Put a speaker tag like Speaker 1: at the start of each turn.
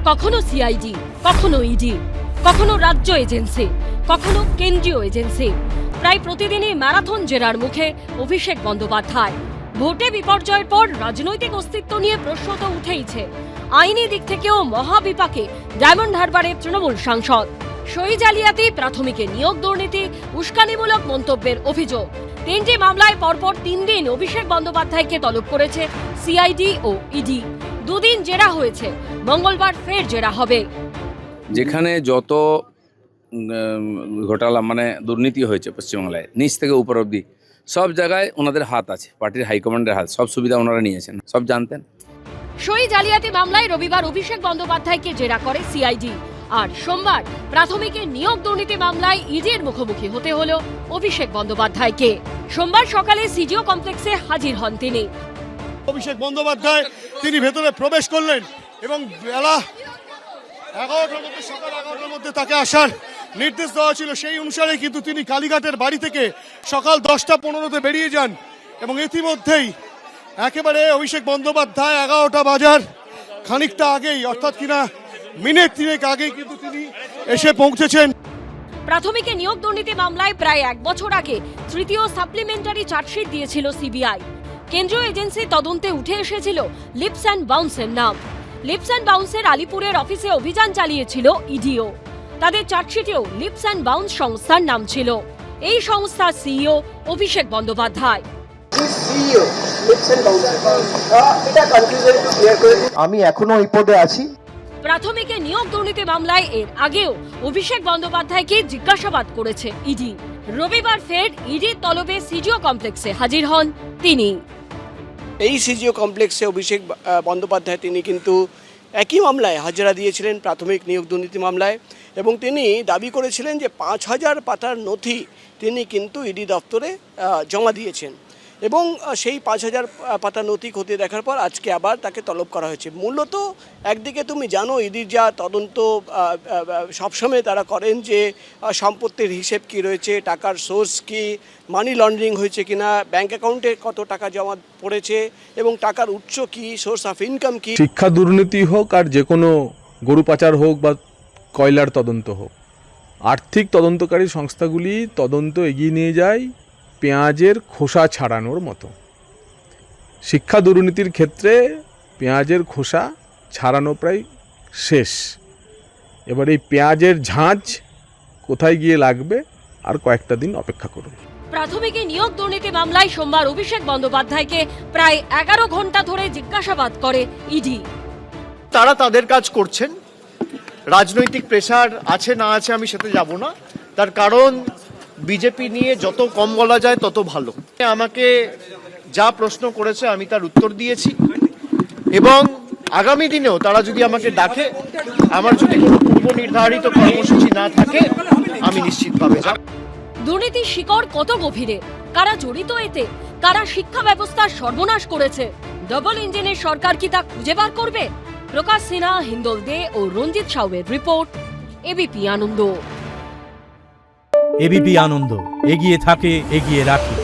Speaker 1: কখনো সিআইডি, কখনো ইডি, কখনো রাজ্য এজেন্সি, কখনো কেন্দ্রীয় এজেন্সি। প্রায় প্রতিদিনই ম্যারাথন জেরার মুখে অভিষেক বন্দ্যোপাধ্যায়। ভোটে বিপর্যয়ের পর রাজনৈতিক অস্তিত্ব নিয়ে প্রশ্ন তো উঠেইছে। আইনি দিক থেকেও মহাবিপাকে ডায়মন্ড হারবারের তৃণমূল সাংসদ। সই জালিয়াতি, প্রাথমিকে নিয়োগ দুর্নীতি, উস্কানিমূলক মন্তব্যের অভিযোগ। 3টি মামলায় পরপর 3 দিন অভিষেক বন্দ্যোপাধ্যায়কে তলব করেছে সিআইডি ও ইডি। 2 দিন জেরা হয়েছে, মঙ্গলবার ফের জেরা হবে।
Speaker 2: যেখানে যত ঘোটালা মানে দুর্নীতি হয়েছে পশ্চিমবাংলায়, নিচ থেকে উপর অবধি সব জায়গায় ওনাদের হাত আছে, পার্টির হাইকমান্ডের হাত। সব সুবিধা ওনারা নিয়েছেন, সব জানতেন।
Speaker 1: সই জালিয়াতি মামলায় রবিবার অভিষেক বন্দ্যোপাধ্যায়কে জেরা করে সিআইডি। আর সোমবার প্রাথমিকের নিয়োগ দুর্নীতি মামলায় ইডির মুখোমুখি হতে হলো অভিষেক বন্দ্যোপাধ্যায়কে। সোমবার সকালে সিজিও কমপ্লেক্সে হাজির হন তিনি।
Speaker 3: অভিষেক বন্দ্যোপাধ্যায় তিনি ভেতরে প্রবেশ করলেন এবং বেলা 11টার মধ্যে, সকাল 11টার মধ্যে তাকে আসার নির্দেশ দেওয়া ছিল। সেই অনুসারে কিন্তু তিনি কালীঘাটের বাড়ি থেকে সকাল 10:15-তে বেরিয়ে যান এবং ইতিমধ্যেই একেবারে অভিষেক বন্দ্যোপাধ্যায় 11টা বাজার খানিকটা আগেই, অর্থাৎ কিনা মিনিট 3 আগেই কিন্তু তিনি এসে পৌঁছেছেন।
Speaker 1: প্রাথমিকে নিয়োগ দুর্নীতি মামলায় প্রায় 1 বছর আগে তৃতীয় সাপ্লিমেন্টারি চার্জশিট দিয়েছিল সিবিআই। কেন্দ্রীয় এজেন্সি তদন্তে উঠে এসেছিল লিপস অ্যান্ড বাউন্সের নাম। লিপস অ্যান্ড বাউন্সের আলিপুরের অফিসে অভিযান চালিয়েছিল ইডিও। তাদের চার্জশিটেও লিপস অ্যান্ড বাউন্স সংস্থার নাম ছিল। এই সংস্থার সিইও অভিষেক বন্দ্যোপাধ্যায়।
Speaker 4: আমি এখনো এই পদে আছি।
Speaker 1: প্রাথমিকে নিয়োগ দুর্নীতি মামলায় এর আগেও অভিষেক বন্দ্যোপাধ্যায়কে জিজ্ঞাসাবাদ করেছে ইডি। রবিবার ফের ইডির তলবে সিজিও কমপ্লেক্সে হাজির হন তিনি।
Speaker 5: এই সিজিও কমপ্লেক্সে অভিষেক বন্দ্যোপাধ্যায় তিনি কিন্তু একই মামলায় হাজিরা দিয়েছিলেন, প্রাথমিক নিয়োগ দুর্নীতি মামলায়, এবং তিনি দাবি করেছিলেন যে 5000 পাতার নথি তিনি কিন্তু ইডি দপ্তরে জমা দিয়েছেন এবং সেই 5000 পাতা নথি খতিয়ে দেখার পর আজকে আবার তাকে তলব করা হয়েছে। মূলত একদিকে তুমি জানো ইডির যা তদন্ত সবসময় তারা করেন যে সম্পত্তির হিসেব কি রয়েছে, টাকার সোর্স কি, মানি লন্ডারিং হয়েছে কিনা, ব্যাংক অ্যাকাউন্টে কত টাকা জমা পড়েছে এবং টাকার উৎস কি, সোর্স অফ ইনকাম কি।
Speaker 6: শিক্ষা দুর্নীতি হোক আর যে কোনো গরু পাচার হোক বা কয়লার তদন্ত হোক, আর্থিক তদন্তকারী সংস্থাগুলি তদন্ত এগিয়ে নিয়ে যায় পেঁয়াজের খোসা ছাড়ানোর মতো। শিক্ষা দুর্নীতির ক্ষেত্রে পেঁয়াজের খোসা ছাড়ানো প্রায় শেষ। এবার এই পেঁয়াজের ঝাঁঝ কোথায় গিয়ে লাগবে আর কয়েকটা দিন অপেক্ষা করুন।
Speaker 1: প্রাথমিকে নিয়োগ দুর্নীতি মামলায় সোমবার অভিষেক বন্দ্যোপাধ্যায়কে প্রায় 11 ঘন্টা ধরে জিজ্ঞাসাবাদ করে ইডি।
Speaker 4: তারা তাদের কাজ করছেন। রাজনৈতিক প্রেসার আছে না আছে আমি সেটা যাব না, তার কারণ বিজেপি নিয়ে যত কম বলা যায় তত ভালো। আমাকে যা প্রশ্ন করেছে আমি তার উত্তর দিয়েছি এবং আগামী দিনেও তারা যদি আমাকে ডাকে, আমার যদি কোনো পূর্ব নির্ধারিত কর্মসূচি না থাকে, আমি নিশ্চিতভাবে যাব।
Speaker 1: দুর্নীতির শিকড় কত গভীরে, কারা জড়িত এতে, কারা শিক্ষা ব্যবস্থার সর্বনাশ করেছে, ডবল ইঞ্জিনের সরকার কি তা খুঁজে বার করবে? প্রকাশ সিনহা, হিন্দল দে ও রঞ্জিত সাউয়ের রিপোর্ট, এবিপি আনন্দ।
Speaker 7: এবিপি আনন্দ, এগিয়ে থাকে, এগিয়ে রাখে।